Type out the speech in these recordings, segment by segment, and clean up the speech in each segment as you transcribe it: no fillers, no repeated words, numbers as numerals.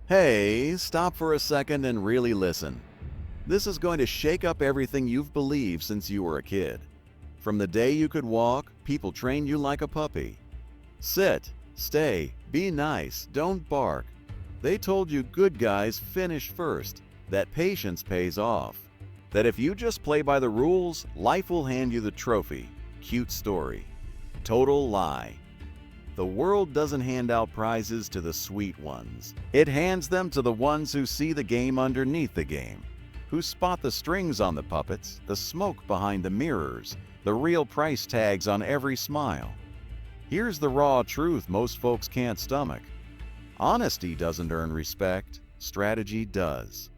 Hey, stop for a second and really listen. This is going to shake up everything you've believed since you were a kid. From the day you could walk, people trained you like a puppy. Sit, stay, be nice, don't bark. They told you good guys finish first, that patience pays off. That if you just play by the rules, life will hand you the trophy. Cute story. Total lie. The world doesn't hand out prizes to the sweet ones. It hands them to the ones who see the game underneath the game, who spot the strings on the puppets, the smoke behind the mirrors, the real price tags on every smile. Here's the raw truth most folks can't stomach. Honesty doesn't earn respect, strategy does.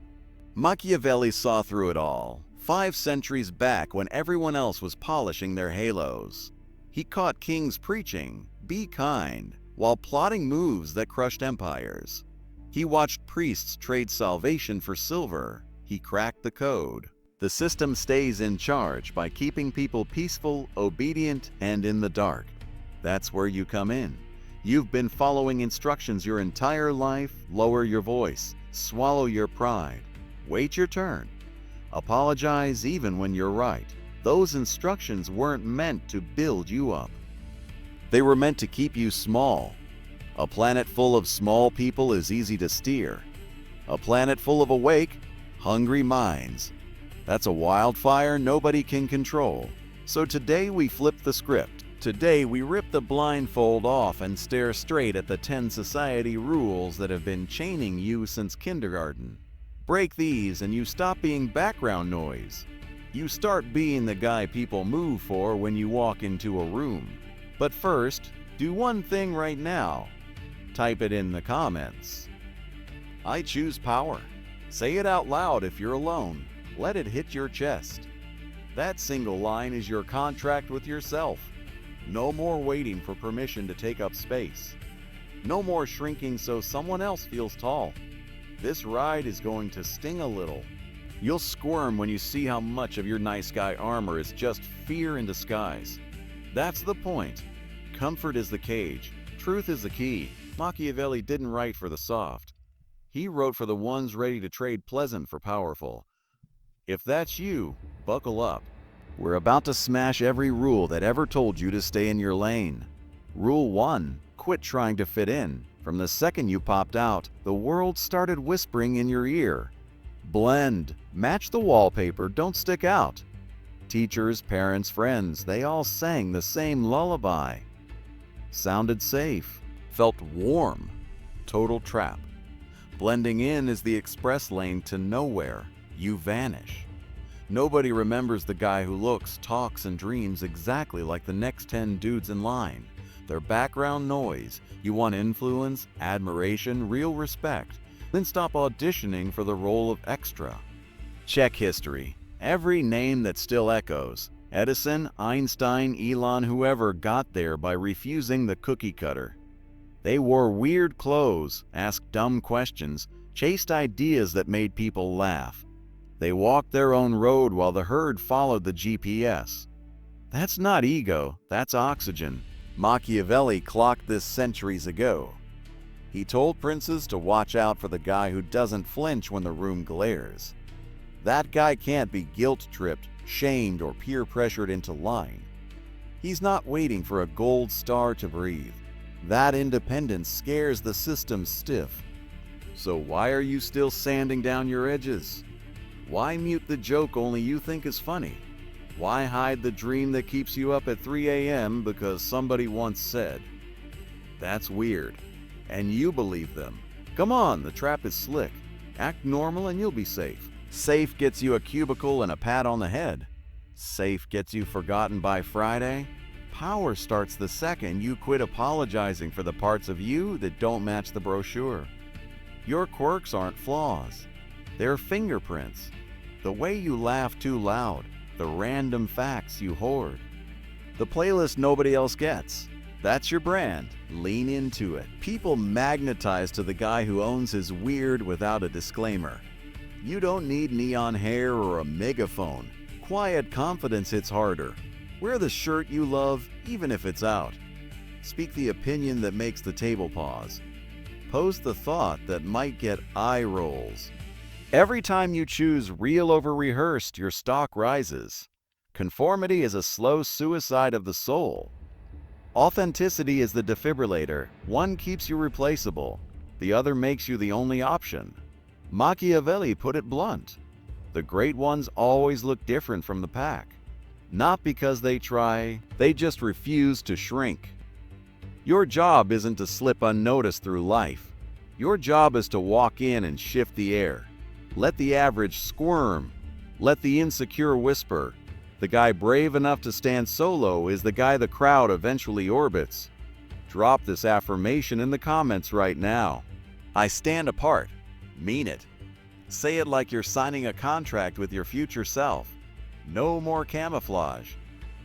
Machiavelli saw through it all, 5 centuries back when everyone else was polishing their halos. He caught kings preaching, "Be kind," while plotting moves that crushed empires. He watched priests trade salvation for silver. He cracked the code. The system stays in charge by keeping people peaceful, obedient, and in the dark. That's where you come in. You've been following instructions your entire life. Lower your voice. Swallow your pride. Wait your turn. Apologize even when you're right. Those instructions weren't meant to build you up. They were meant to keep you small. A planet full of small people is easy to steer. A planet full of awake, hungry minds. That's a wildfire nobody can control. So today we flip the script. Today we rip the blindfold off and stare straight at the 10 society rules that have been chaining you since kindergarten. Break these and you stop being background noise. You start being the guy people move for when you walk into a room. But first, do one thing right now. Type it in the comments. I choose power. Say it out loud if you're alone. Let it hit your chest. That single line is your contract with yourself. No more waiting for permission to take up space. No more shrinking so someone else feels tall. This ride is going to sting a little. You'll squirm when you see how much of your nice guy armor is just fear in disguise. That's the point. Comfort is the cage. Truth is the key. Machiavelli didn't write for the soft. He wrote for the ones ready to trade pleasant for powerful. If that's you, buckle up. We're about to smash every rule that ever told you to stay in your lane. Rule 1. Quit trying to fit in. From the second you popped out, the world started whispering in your ear. Blend. Match the wallpaper, don't stick out. Teachers, parents, friends, they all sang the same lullaby. Sounded safe. Felt warm. Total trap. Blending in is the express lane to nowhere. You vanish. Nobody remembers the guy who looks, talks, and dreams exactly like the next 10 dudes in line. They're background noise. You want influence, admiration, real respect. Then stop auditioning for the role of extra. Check history. Every name that still echoes. Edison, Einstein, Elon, whoever got there by refusing the cookie cutter. They wore weird clothes, asked dumb questions, chased ideas that made people laugh. They walked their own road while the herd followed the GPS. That's not ego, that's oxygen. Machiavelli clocked this centuries ago. He told princes to watch out for the guy who doesn't flinch when the room glares. That guy can't be guilt-tripped, shamed, or peer-pressured into line. He's not waiting for a gold star to breathe. That independence scares the system stiff. So why are you still sanding down your edges? Why mute the joke only you think is funny? Why hide the dream that keeps you up at 3 a.m. because somebody once said? That's weird. And you believe them. Come on, the trap is slick. Act normal and you'll be safe. Safe gets you a cubicle and a pat on the head. Safe gets you forgotten by Friday. Power starts the second you quit apologizing for the parts of you that don't match the brochure. Your quirks aren't flaws. They're fingerprints. The way you laugh too loud. The random facts you hoard. The playlist nobody else gets. That's your brand. Lean into it. People magnetize to the guy who owns his weird without a disclaimer. You don't need neon hair or a megaphone. Quiet confidence hits harder. Wear the shirt you love, even if it's out. Speak the opinion that makes the table pause. Post the thought that might get eye rolls. Every time you choose real over rehearsed, your stock rises. Conformity is a slow suicide of the soul. Authenticity is the defibrillator. One keeps you replaceable. The other makes you the only option. Machiavelli put it blunt. The great ones always look different from the pack. Not because they try, they just refuse to shrink. Your job isn't to slip unnoticed through life. Your job is to walk in and shift the air. Let the average squirm. Let the insecure whisper. The guy brave enough to stand solo is the guy the crowd eventually orbits. Drop this affirmation in the comments right now. I stand apart. Mean it. Say it like you're signing a contract with your future self. No more camouflage.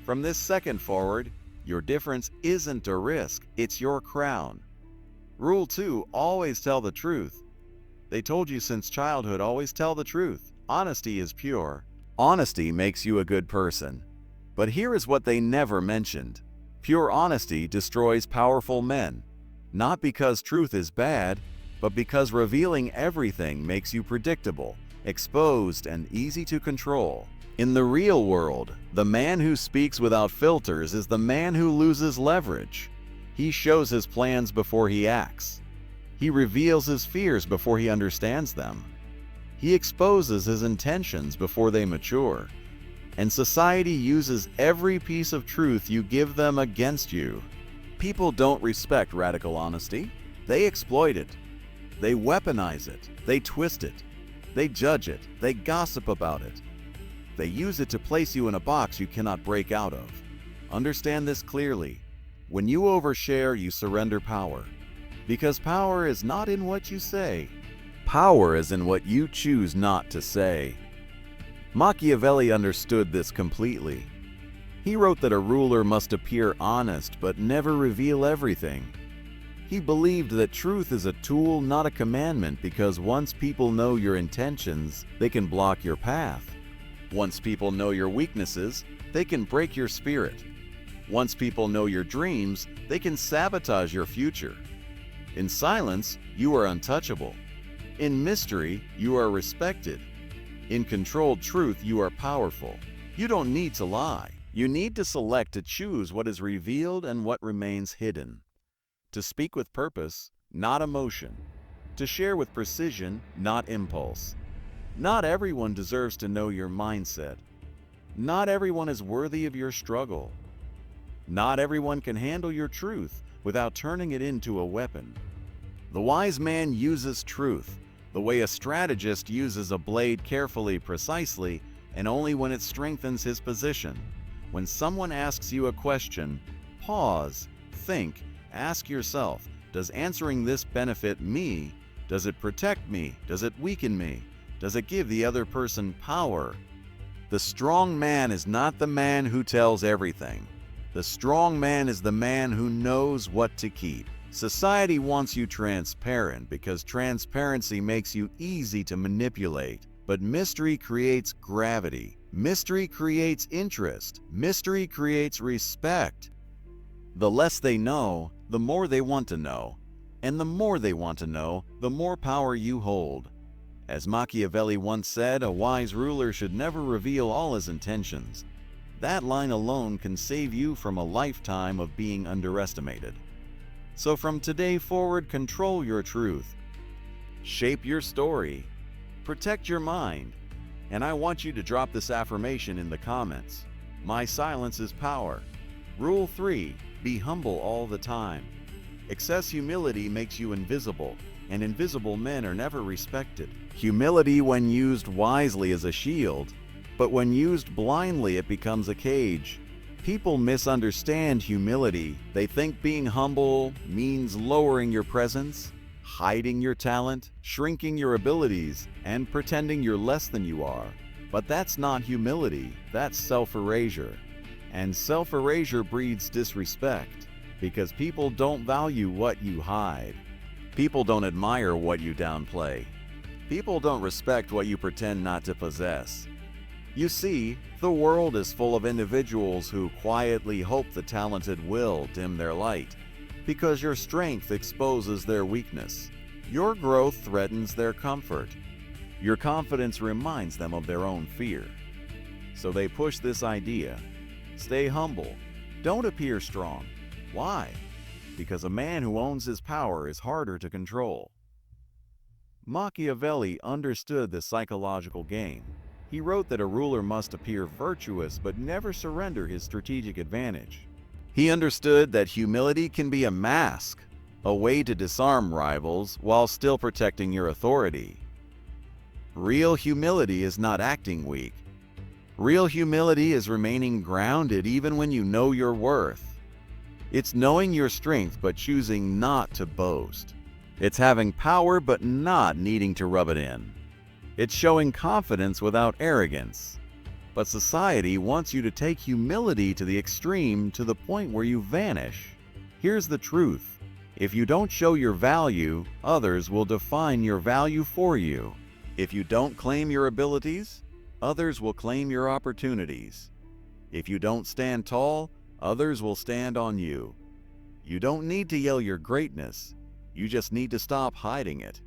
From this second forward, your difference isn't a risk, it's your crown. Rule 2, always tell the truth. They told you since childhood, always tell the truth. Honesty is pure. Honesty makes you a good person. But here is what they never mentioned. Pure honesty destroys powerful men. Not because truth is bad, but because revealing everything makes you predictable, exposed, and easy to control. In the real world, the man who speaks without filters is the man who loses leverage. He shows his plans before he acts. He reveals his fears before he understands them. He exposes his intentions before they mature. And society uses every piece of truth you give them against you. People don't respect radical honesty. They exploit it. They weaponize it. They twist it. They judge it. They gossip about it. They use it to place you in a box you cannot break out of. Understand this clearly. When you overshare, you surrender power. Because power is not in what you say. Power is in what you choose not to say. Machiavelli understood this completely. He wrote that a ruler must appear honest but never reveal everything. He believed that truth is a tool, not a commandment, because once people know your intentions, they can block your path. Once people know your weaknesses, they can break your spirit. Once people know your dreams, they can sabotage your future. In silence, you are untouchable. In mystery, you are respected. In controlled truth, you are powerful. You don't need to lie. You need to select to choose what is revealed and what remains hidden. To speak with purpose, not emotion. To share with precision, not impulse. Not everyone deserves to know your mindset. Not everyone is worthy of your struggle. Not everyone can handle your truth without turning it into a weapon. The wise man uses truth, the way a strategist uses a blade carefully, precisely, and only when it strengthens his position. When someone asks you a question, pause, think, ask yourself, does answering this benefit me? Does it protect me? Does it weaken me? Does it give the other person power? The strong man is not the man who tells everything. The strong man is the man who knows what to keep. Society wants you transparent because transparency makes you easy to manipulate. But mystery creates gravity. Mystery creates interest. Mystery creates respect. The less they know, the more they want to know. And the more they want to know, the more power you hold. As Machiavelli once said, a wise ruler should never reveal all his intentions. That line alone can save you from a lifetime of being underestimated. So from today forward, control your truth. Shape your story. Protect your mind. And I want you to drop this affirmation in the comments. My silence is power. Rule 3. Be humble all the time. Excess humility makes you invisible, and invisible men are never respected. Humility, when used wisely, is a shield, but when used blindly, it becomes a cage. People misunderstand humility. They think being humble means lowering your presence, hiding your talent, shrinking your abilities, and pretending you're less than you are. But that's not humility, that's self-erasure. And self-erasure breeds disrespect, because people don't value what you hide. People don't admire what you downplay. People don't respect what you pretend not to possess. You see, the world is full of individuals who quietly hope the talented will dim their light, because your strength exposes their weakness. Your growth threatens their comfort. Your confidence reminds them of their own fear. So they push this idea. Stay humble. Don't appear strong. Why? Because a man who owns his power is harder to control. Machiavelli understood the psychological game. He wrote that a ruler must appear virtuous but never surrender his strategic advantage. He understood that humility can be a mask, a way to disarm rivals while still protecting your authority. Real humility is not acting weak. Real humility is remaining grounded even when you know your worth. It's knowing your strength but choosing not to boast. It's having power but not needing to rub it in. It's showing confidence without arrogance. But society wants you to take humility to the extreme, to the point where you vanish. Here's the truth. If you don't show your value, others will define your value for you. If you don't claim your abilities, others will claim your opportunities. If you don't stand tall, others will stand on you. You don't need to yell your greatness. You just need to stop hiding it.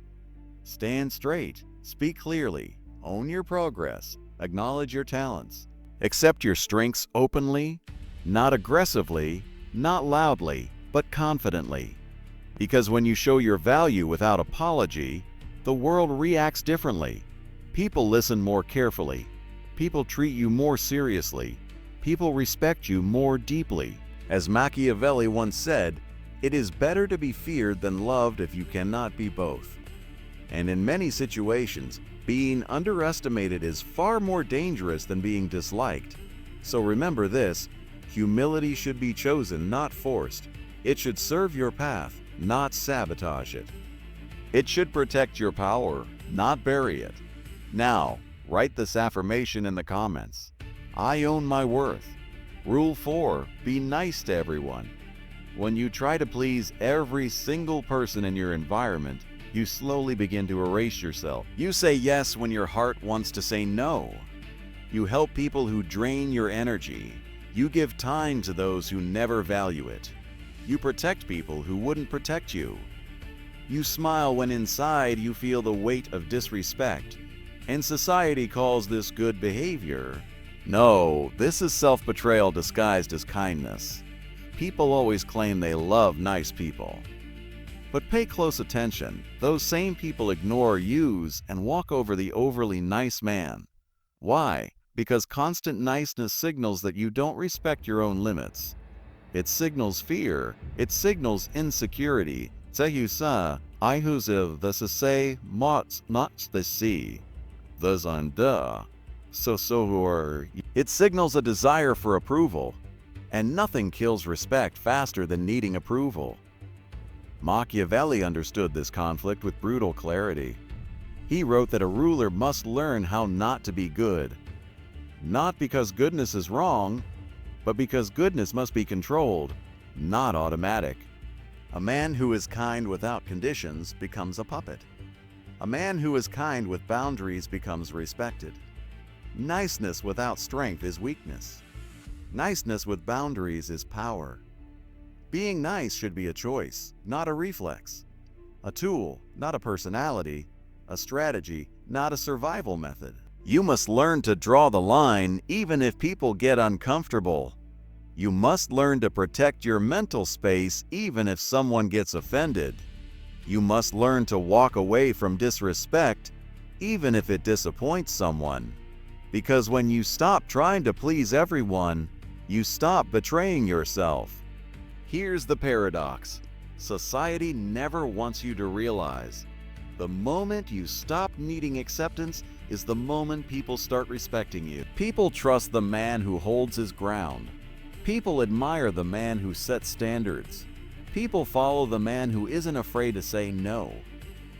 Stand straight, speak clearly, own your progress, acknowledge your talents. Accept your strengths openly, not aggressively, not loudly, but confidently. Because when you show your value without apology, the world reacts differently. People listen more carefully. People treat you more seriously. People respect you more deeply. As Machiavelli once said, "It is better to be feared than loved if you cannot be both." And in many situations, being underestimated is far more dangerous than being disliked. So remember this: humility should be chosen, not forced. It should serve your path, not sabotage it. It should protect your power, not bury it. Now, write this affirmation in the comments. I own my worth. Rule 4, be nice to everyone. When you try to please every single person in your environment, you slowly begin to erase yourself. You say yes when your heart wants to say no. You help people who drain your energy. You give time to those who never value it. You protect people who wouldn't protect you. You smile when inside you feel the weight of disrespect. And society calls this good behavior. No, this is self-betrayal disguised as kindness. People always claim they love nice people. But pay close attention. Those same people ignore, use, and walk over the overly nice man. Why? Because constant niceness signals that you don't respect your own limits. It signals fear. It signals insecurity. It signals a desire for approval. And nothing kills respect faster than needing approval. Machiavelli understood this conflict with brutal clarity. He wrote that a ruler must learn how not to be good. Not because goodness is wrong, but because goodness must be controlled, not automatic. A man who is kind without conditions becomes a puppet. A man who is kind with boundaries becomes respected. Niceness without strength is weakness. Niceness with boundaries is power. Being nice should be a choice, not a reflex. A tool, not a personality. A strategy, not a survival method. You must learn to draw the line even if people get uncomfortable. You must learn to protect your mental space even if someone gets offended. You must learn to walk away from disrespect even if it disappoints someone. Because when you stop trying to please everyone, you stop betraying yourself. Here's the paradox. Society never wants you to realize. The moment you stop needing acceptance is the moment people start respecting you. People trust the man who holds his ground. People admire the man who sets standards. People follow the man who isn't afraid to say no.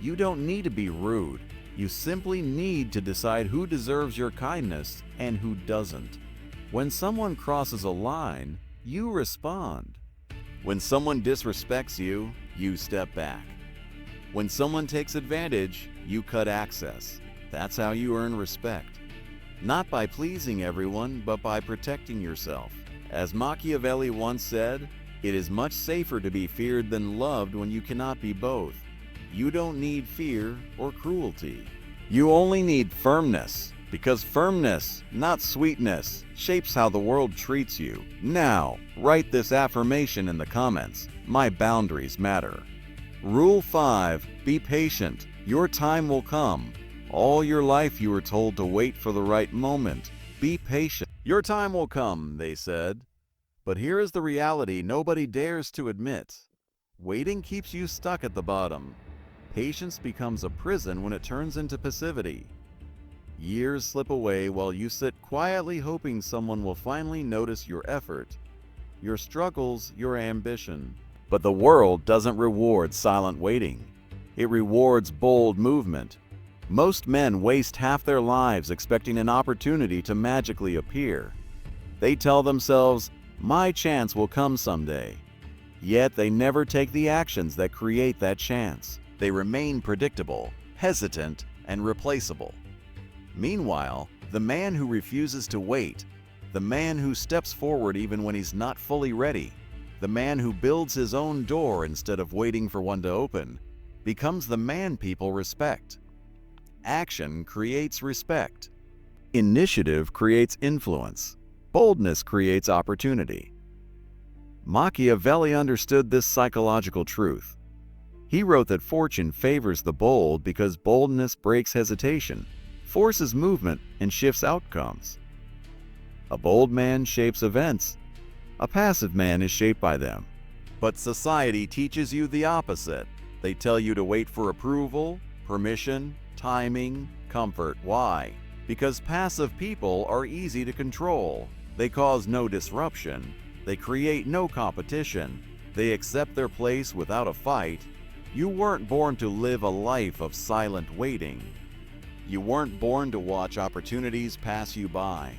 You don't need to be rude. You simply need to decide who deserves your kindness and who doesn't. When someone crosses a line, you respond. When someone disrespects you, you step back. When someone takes advantage, you cut access. That's how you earn respect. Not by pleasing everyone, but by protecting yourself. As Machiavelli once said, it is much safer to be feared than loved when you cannot be both. You don't need fear or cruelty. You only need firmness, because firmness, not sweetness, shapes how the world treats you. Now, write this affirmation in the comments. My boundaries matter. Rule 5. Be patient. Your time will come. All your life you were told to wait for the right moment. Be patient. Your time will come, they said. But here is the reality nobody dares to admit. Waiting keeps you stuck at the bottom. Patience becomes a prison when it turns into passivity. Years slip away while you sit quietly hoping someone will finally notice your effort, your struggles, your ambition. But the world doesn't reward silent waiting. It rewards bold movement. Most men waste half their lives expecting an opportunity to magically appear. They tell themselves, "My chance will come someday." Yet they never take the actions that create that chance. They remain predictable, hesitant, and replaceable. Meanwhile, the man who refuses to wait, the man who steps forward even when he's not fully ready, the man who builds his own door instead of waiting for one to open, becomes the man people respect. Action creates respect. Initiative creates influence. Boldness creates opportunity. Machiavelli understood this psychological truth. He wrote that fortune favors the bold because boldness breaks hesitation, forces movement, and shifts outcomes. A bold man shapes events. A passive man is shaped by them. But society teaches you the opposite. They tell you to wait for approval, permission, timing, comfort. Why? Because passive people are easy to control. They cause no disruption. They create no competition. They accept their place without a fight. You weren't born to live a life of silent waiting. You weren't born to watch opportunities pass you by.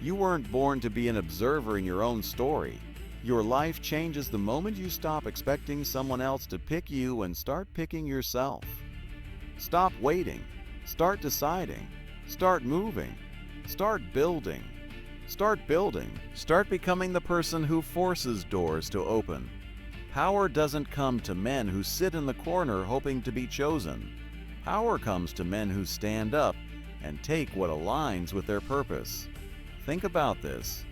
You weren't born to be an observer in your own story. Your life changes the moment you stop expecting someone else to pick you and start picking yourself. Stop waiting. Start deciding. Start moving. Start building. Start building. Start becoming the person who forces doors to open. Power doesn't come to men who sit in the corner hoping to be chosen. Power comes to men who stand up and take what aligns with their purpose. Think about this.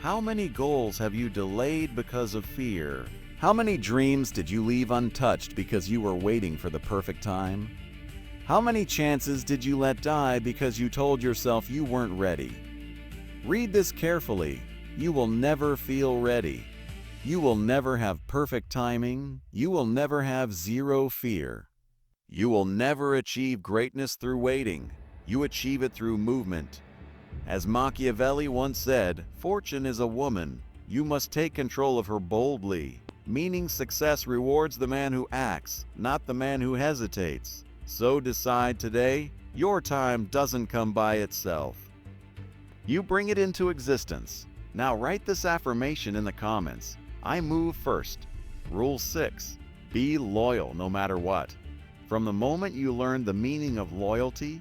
How many goals have you delayed because of fear? How many dreams did you leave untouched because you were waiting for the perfect time? How many chances did you let die because you told yourself you weren't ready? Read this carefully. You will never feel ready. You will never have perfect timing. You will never have zero fear. You will never achieve greatness through waiting. You achieve it through movement. As Machiavelli once said, fortune is a woman. You must take control of her boldly. Meaning success rewards the man who acts, not the man who hesitates. So decide today, your time doesn't come by itself. You bring it into existence. Now write this affirmation in the comments. I move first. Rule 6. Be loyal no matter what. From the moment you learned the meaning of loyalty,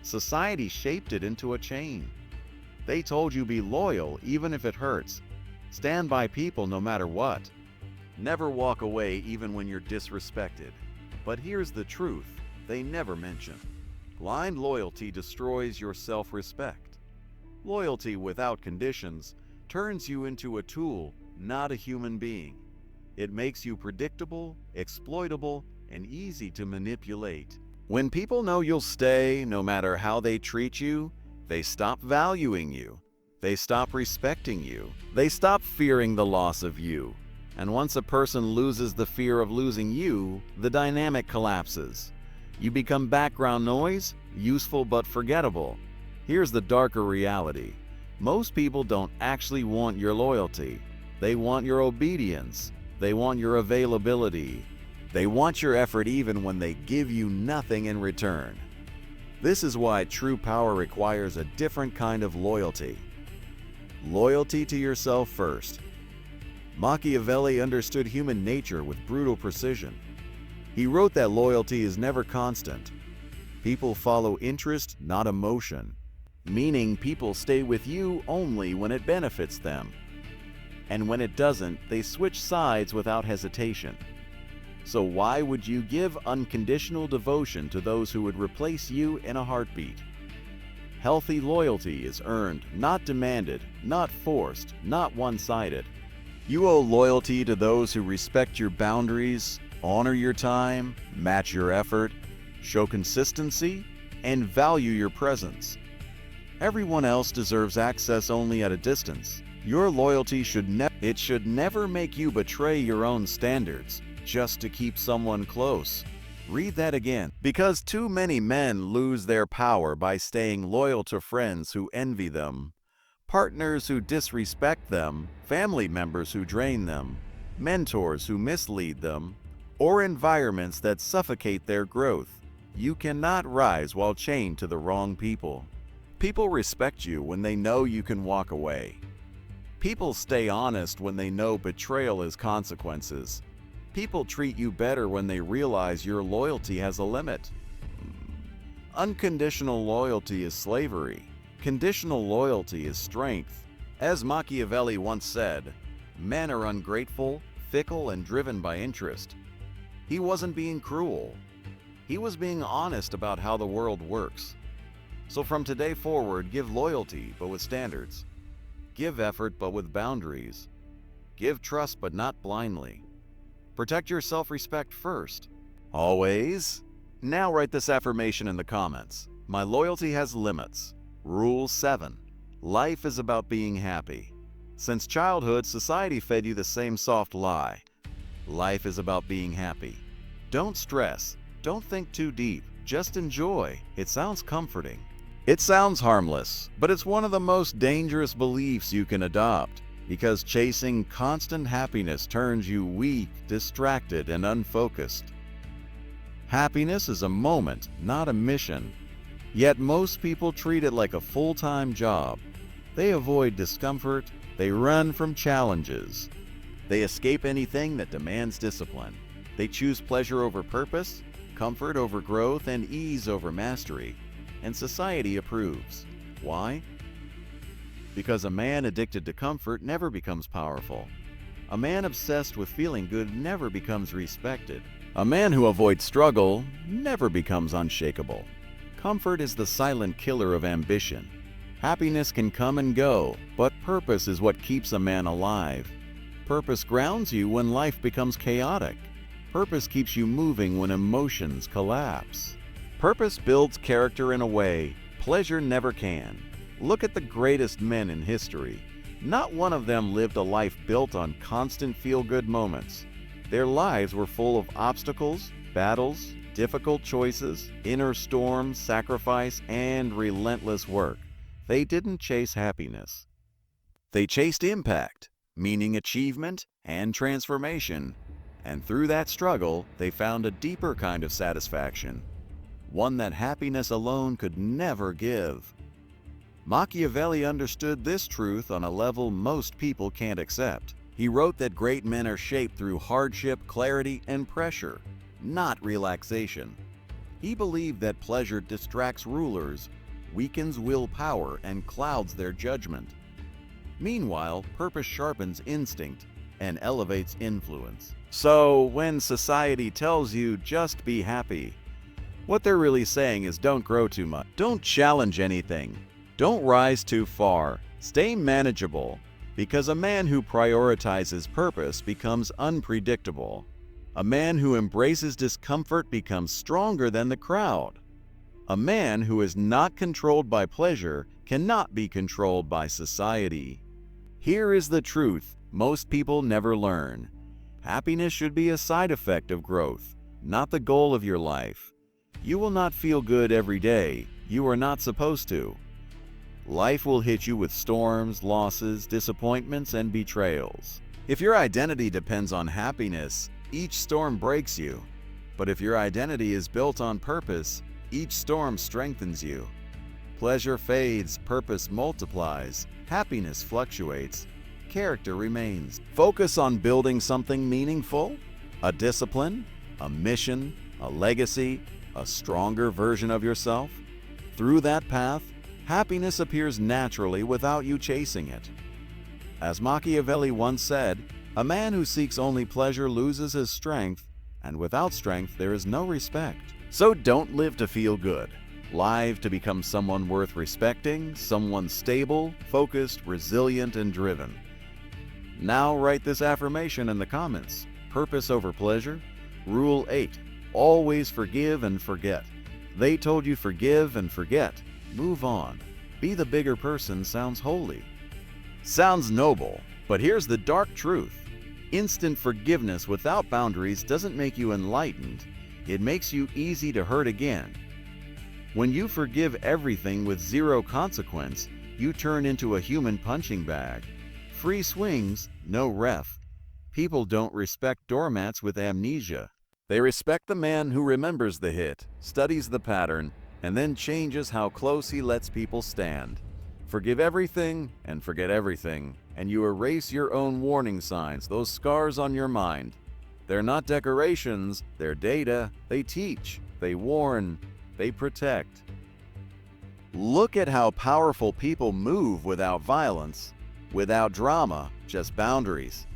society shaped it into a chain. They told you be loyal even if it hurts. Stand by people no matter what. Never walk away even when you're disrespected. But here's the truth they never mention. Blind loyalty destroys your self-respect. Loyalty without conditions turns you into a tool, not a human being. It makes you predictable, exploitable, and easy to manipulate. When people know you'll stay no matter how they treat you, they stop valuing you. They stop respecting you. They stop fearing the loss of you. And once a person loses the fear of losing you, the dynamic collapses. You become background noise, useful but forgettable. Here's the darker reality. Most people don't actually want your loyalty. They want your obedience. They want your availability. They want your effort even when they give you nothing in return. This is why true power requires a different kind of loyalty. Loyalty to yourself first. Machiavelli understood human nature with brutal precision. He wrote that loyalty is never constant. People follow interest, not emotion. Meaning people stay with you only when it benefits them. And when it doesn't, they switch sides without hesitation. So why would you give unconditional devotion to those who would replace you in a heartbeat? Healthy loyalty is earned, not demanded, not forced, not one-sided. You owe loyalty to those who respect your boundaries, honor your time, match your effort, show consistency, and value your presence. Everyone else deserves access only at a distance. Your loyalty should never make you betray your own standards just to keep someone close. Read that again. Because too many men lose their power by staying loyal to friends who envy them, partners who disrespect them, family members who drain them, mentors who mislead them, or environments that suffocate their growth. You cannot rise while chained to the wrong people. People respect you when they know you can walk away. People stay honest when they know betrayal has consequences. People treat you better when they realize your loyalty has a limit. Unconditional loyalty is slavery. Conditional loyalty is strength. As Machiavelli once said, men are ungrateful, fickle, and driven by interest. He wasn't being cruel. He was being honest about how the world works. So from today forward, give loyalty, but with standards. Give effort, but with boundaries. Give trust, but not blindly. Protect your self-respect first. Always. Now write this affirmation in the comments. My loyalty has limits. Rule 7. Life is about being happy. Since childhood, society fed you the same soft lie. Life is about being happy. Don't stress. Don't think too deep. Just enjoy. It sounds comforting. It sounds harmless, but it's one of the most dangerous beliefs you can adopt, because chasing constant happiness turns you weak, distracted, and unfocused. Happiness is a moment, not a mission. Yet most people treat it like a full-time job. They avoid discomfort, they run from challenges. They escape anything that demands discipline. They choose pleasure over purpose, comfort over growth, and ease over mastery. And society approves. Why? Because a man addicted to comfort never becomes powerful. A man obsessed with feeling good never becomes respected. A man who avoids struggle never becomes unshakable. Comfort is the silent killer of ambition. Happiness can come and go, but purpose is what keeps a man alive. Purpose grounds you when life becomes chaotic. Purpose keeps you moving when emotions collapse. Purpose builds character in a way pleasure never can. Look at the greatest men in history. Not one of them lived a life built on constant feel-good moments. Their lives were full of obstacles, battles, difficult choices, inner storms, sacrifice, and relentless work. They didn't chase happiness. They chased impact, meaning achievement and transformation. And through that struggle, they found a deeper kind of satisfaction. One that happiness alone could never give. Machiavelli understood this truth on a level most people can't accept. He wrote that great men are shaped through hardship, clarity, and pressure, not relaxation. He believed that pleasure distracts rulers, weakens willpower, and clouds their judgment. Meanwhile, purpose sharpens instinct and elevates influence. So, when society tells you just be happy, what they're really saying is don't grow too much. Don't challenge anything. Don't rise too far. Stay manageable, because a man who prioritizes purpose becomes unpredictable. A man who embraces discomfort becomes stronger than the crowd. A man who is not controlled by pleasure cannot be controlled by society. Here is the truth most people never learn. Happiness should be a side effect of growth, not the goal of your life. You will not feel good every day. You are not supposed to. Life will hit you with storms, losses, disappointments, and betrayals. If your identity depends on happiness, each storm breaks you. But if your identity is built on purpose, each storm strengthens you. Pleasure fades, purpose multiplies, happiness fluctuates, character remains. Focus on building something meaningful, a discipline, a mission, a legacy, a stronger version of yourself. Through that path, happiness appears naturally without you chasing it. As Machiavelli once said, a man who seeks only pleasure loses his strength, and without strength there is no respect. So don't live to feel good. Live to become someone worth respecting, someone stable, focused, resilient, and driven. Now write this affirmation in the comments. Purpose over pleasure. Rule 8. Always forgive and forget. They told you forgive and forget. Move on. Be the bigger person sounds holy. Sounds noble, but here's the dark truth. Instant forgiveness without boundaries doesn't make you enlightened. It makes you easy to hurt again. When you forgive everything with zero consequence, you turn into a human punching bag. Free swings, no ref. People don't respect doormats with amnesia. They respect the man who remembers the hit, studies the pattern, and then changes how close he lets people stand. Forgive everything and forget everything, and you erase your own warning signs, those scars on your mind. They're not decorations, they're data. They teach, they warn, they protect. Look at how powerful people move without violence, without drama, just boundaries.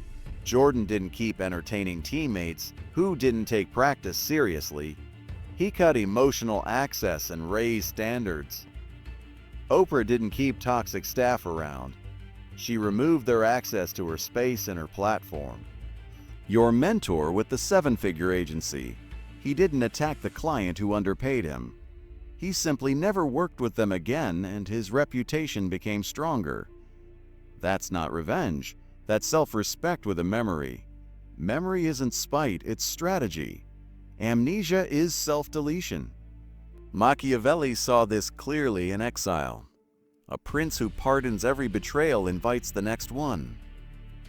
Jordan didn't keep entertaining teammates who didn't take practice seriously. He cut emotional access and raised standards. Oprah didn't keep toxic staff around. She removed their access to her space and her platform. Your mentor with the seven-figure agency, he didn't attack the client who underpaid him. He simply never worked with them again, and his reputation became stronger. That's not revenge. That's self-respect with a memory. Memory isn't spite, it's strategy. Amnesia is self-deletion. Machiavelli saw this clearly in exile. A prince who pardons every betrayal invites the next one.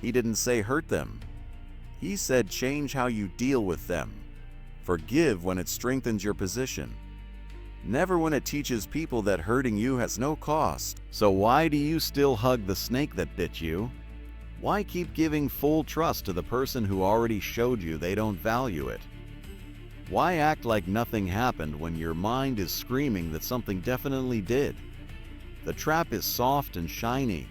He didn't say hurt them. He said change how you deal with them. Forgive when it strengthens your position. Never when it teaches people that hurting you has no cost. So why do you still hug the snake that bit you? Why keep giving full trust to the person who already showed you they don't value it? Why act like nothing happened when your mind is screaming that something definitely did? The trap is soft and shiny.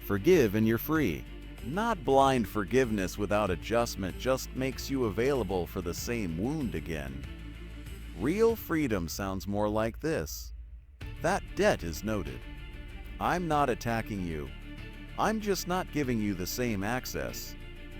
Forgive and you're free. Not blind forgiveness without adjustment just makes you available for the same wound again. Real freedom sounds more like this. That debt is noted. I'm not attacking you. I'm just not giving you the same access.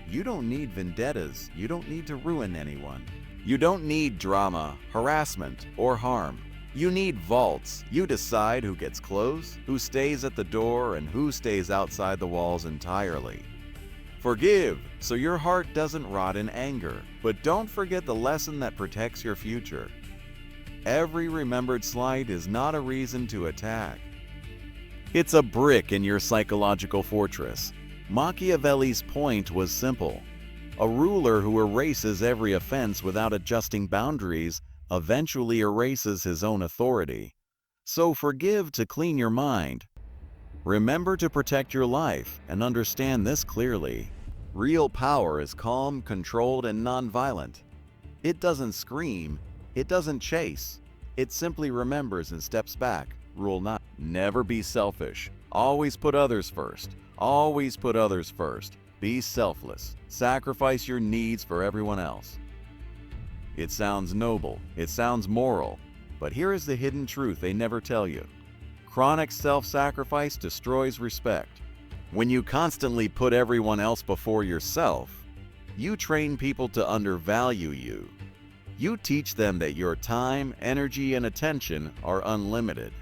You don't need vendettas. You don't need to ruin anyone. You don't need drama, harassment, or harm. You need vaults. You decide who gets close, who stays at the door, and who stays outside the walls entirely. Forgive, so your heart doesn't rot in anger. But don't forget the lesson that protects your future. Every remembered slight is not a reason to attack. It's a brick in your psychological fortress. Machiavelli's point was simple. A ruler who erases every offense without adjusting boundaries eventually erases his own authority. So forgive to clean your mind. Remember to protect your life and understand this clearly. Real power is calm, controlled, and nonviolent. It doesn't scream. It doesn't chase. It simply remembers and steps back. Rule 9. Never be selfish. Always put others first. Always put others first. Be selfless. Sacrifice your needs for everyone else. It sounds noble. It sounds moral. But here is the hidden truth they never tell you. Chronic self-sacrifice destroys respect. When you constantly put everyone else before yourself, you train people to undervalue you. You teach them that your time, energy, and attention are unlimited.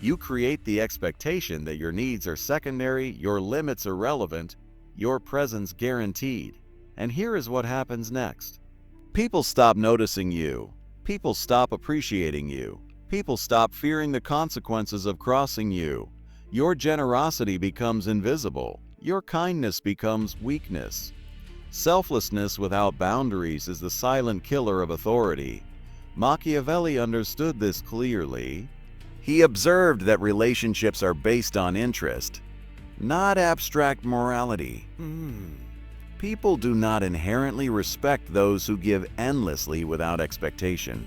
You create the expectation that your needs are secondary, your limits irrelevant, your presence guaranteed. And here is what happens next. People stop noticing you. People stop appreciating you. People stop fearing the consequences of crossing you. Your generosity becomes invisible. Your kindness becomes weakness. Selflessness without boundaries is the silent killer of authority. Machiavelli understood this clearly. He observed that relationships are based on interest, not abstract morality. People do not inherently respect those who give endlessly without expectation.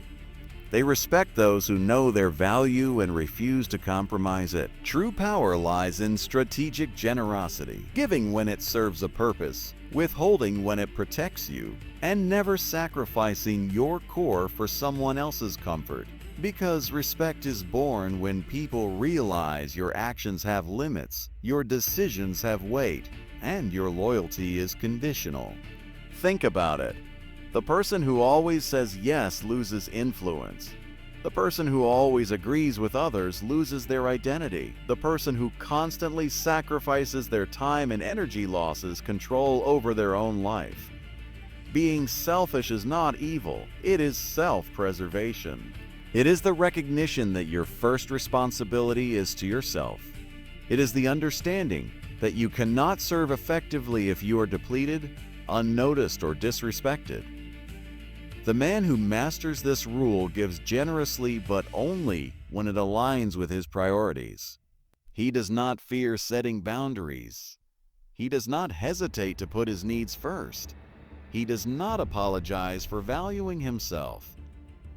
They respect those who know their value and refuse to compromise it. True power lies in strategic generosity, giving when it serves a purpose, withholding when it protects you, and never sacrificing your core for someone else's comfort. Because respect is born when people realize your actions have limits, your decisions have weight, and your loyalty is conditional. Think about it. The person who always says yes loses influence. The person who always agrees with others loses their identity. The person who constantly sacrifices their time and energy loses control over their own life. Being selfish is not evil, it is self-preservation. It is the recognition that your first responsibility is to yourself. It is the understanding that you cannot serve effectively if you are depleted, unnoticed, or disrespected. The man who masters this rule gives generously, but only when it aligns with his priorities. He does not fear setting boundaries. He does not hesitate to put his needs first. He does not apologize for valuing himself.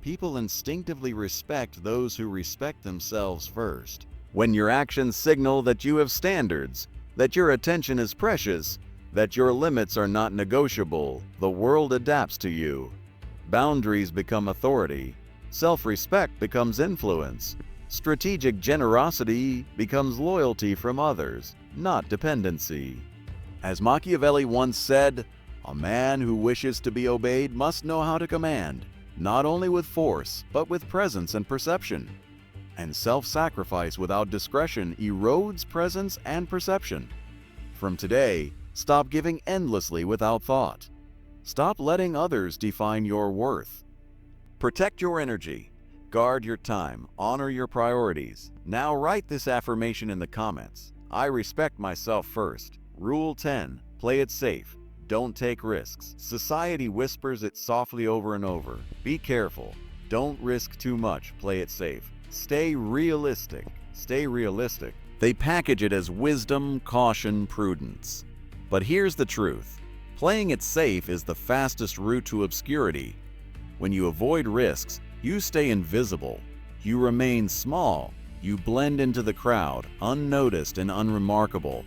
People instinctively respect those who respect themselves first. When your actions signal that you have standards, that your attention is precious, that your limits are not negotiable, the world adapts to you. Boundaries become authority. Self-respect becomes influence. Strategic generosity becomes loyalty from others, not dependency. As Machiavelli once said, "A man who wishes to be obeyed must know how to command, not only with force, but with presence and perception." And self-sacrifice without discretion erodes presence and perception. From today, stop giving endlessly without thought. Stop letting others define your worth. Protect your energy. Guard your time. Honor your priorities. Now write this affirmation in the comments. I respect myself first. Rule 10. Play it safe. Don't take risks. Society whispers it softly over and over. Be careful. Don't risk too much. Play it safe. Stay realistic. Stay realistic. They package it as wisdom, caution, prudence. But here's the truth. Playing it safe is the fastest route to obscurity. When you avoid risks, you stay invisible. You remain small. You blend into the crowd, unnoticed and unremarkable.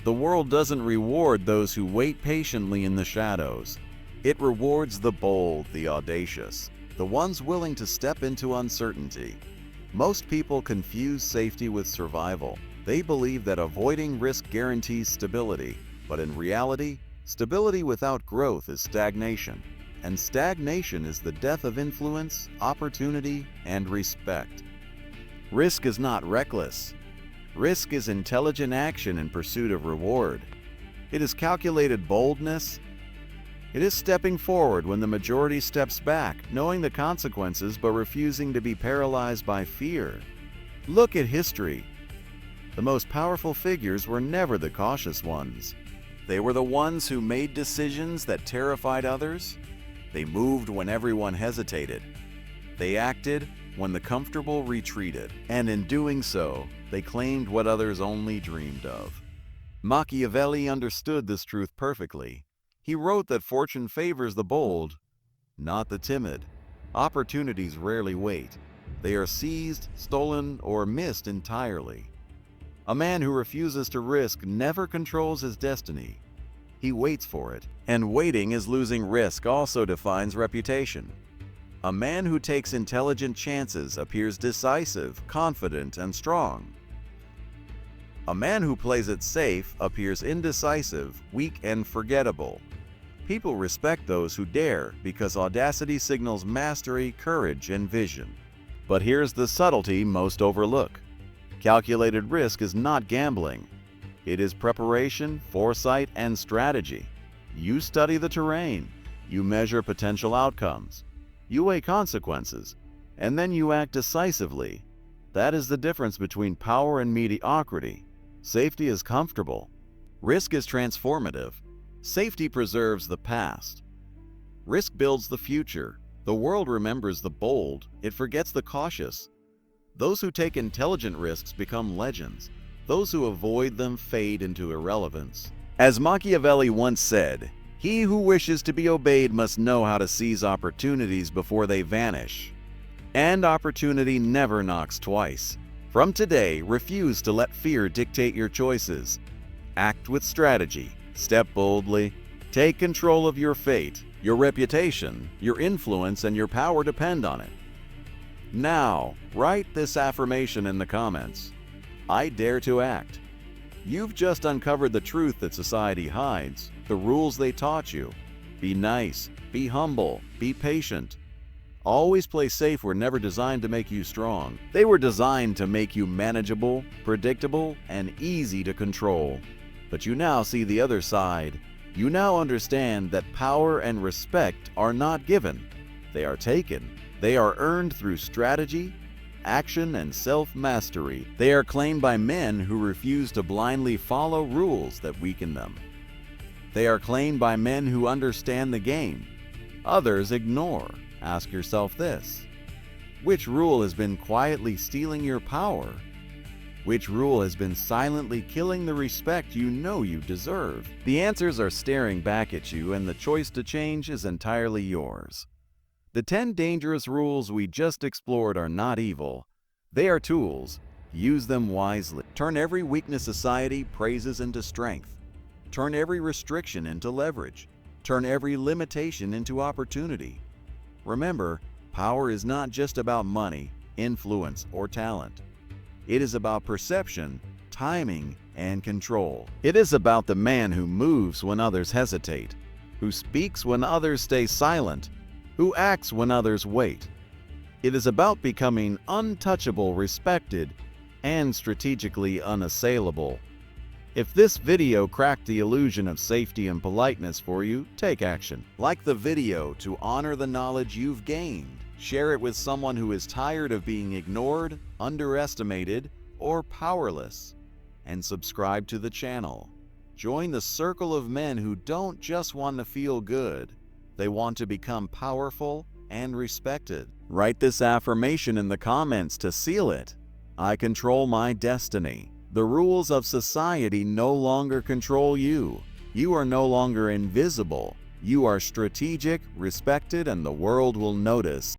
The world doesn't reward those who wait patiently in the shadows. It rewards the bold, the audacious, the ones willing to step into uncertainty. Most people confuse safety with survival. They believe that avoiding risk guarantees stability, but in reality, stability without growth is stagnation, and stagnation is the death of influence, opportunity, and respect. Risk is not reckless. Risk is intelligent action in pursuit of reward. It is calculated boldness. It is stepping forward when the majority steps back, knowing the consequences but refusing to be paralyzed by fear. Look at history. The most powerful figures were never the cautious ones. They were the ones who made decisions that terrified others. They moved when everyone hesitated. They acted when the comfortable retreated, and in doing so, they claimed what others only dreamed of. Machiavelli understood this truth perfectly. He wrote that fortune favors the bold, not the timid. Opportunities rarely wait. They are seized, stolen, or missed entirely. A man who refuses to risk never controls his destiny. He waits for it, and waiting is losing risk also defines reputation. A man who takes intelligent chances appears decisive, confident, and strong. A man who plays it safe appears indecisive, weak, and forgettable. People respect those who dare because audacity signals mastery, courage, and vision. But here's the subtlety most overlook. Calculated risk is not gambling. It is preparation, foresight, and strategy. You study the terrain. You measure potential outcomes. You weigh consequences, and then you act decisively. That is the difference between power and mediocrity. Safety is comfortable. Risk is transformative. Safety preserves the past. Risk builds the future. The world remembers the bold. It forgets the cautious. Those who take intelligent risks become legends. Those who avoid them fade into irrelevance. As Machiavelli once said, "He who wishes to be obeyed must know how to seize opportunities before they vanish." And opportunity never knocks twice. From today, refuse to let fear dictate your choices. Act with strategy. Step boldly. Take control of your fate. Your reputation, your influence, and your power depend on it. Now, write this affirmation in the comments. I dare to act. You've just uncovered the truth that society hides, the rules they taught you. Be nice, be humble, be patient. Always play safe were never designed to make you strong. They were designed to make you manageable, predictable, and easy to control. But you now see the other side. You now understand that power and respect are not given. They are taken. They are earned through strategy, action, and self-mastery. They are claimed by men who refuse to blindly follow rules that weaken them. They are claimed by men who understand the game. Others ignore. Ask yourself this: which rule has been quietly stealing your power? Which rule has been silently killing the respect you know you deserve? The answers are staring back at you, and the choice to change is entirely yours. The 10 dangerous rules we just explored are not evil. They are tools. Use them wisely. Turn every weakness society praises into strength. Turn every restriction into leverage. Turn every limitation into opportunity. Remember, power is not just about money, influence, or talent. It is about perception, timing, and control. It is about the man who moves when others hesitate, who speaks when others stay silent, who acts when others wait. It is about becoming untouchable, respected, and strategically unassailable. If this video cracked the illusion of safety and politeness for you, take action. Like the video to honor the knowledge you've gained. Share it with someone who is tired of being ignored, underestimated, or powerless. And subscribe to the channel. Join the circle of men who don't just want to feel good. They want to become powerful and respected. Write this affirmation in the comments to seal it. I control my destiny. The rules of society no longer control you. You are no longer invisible. You are strategic, respected, and the world will notice.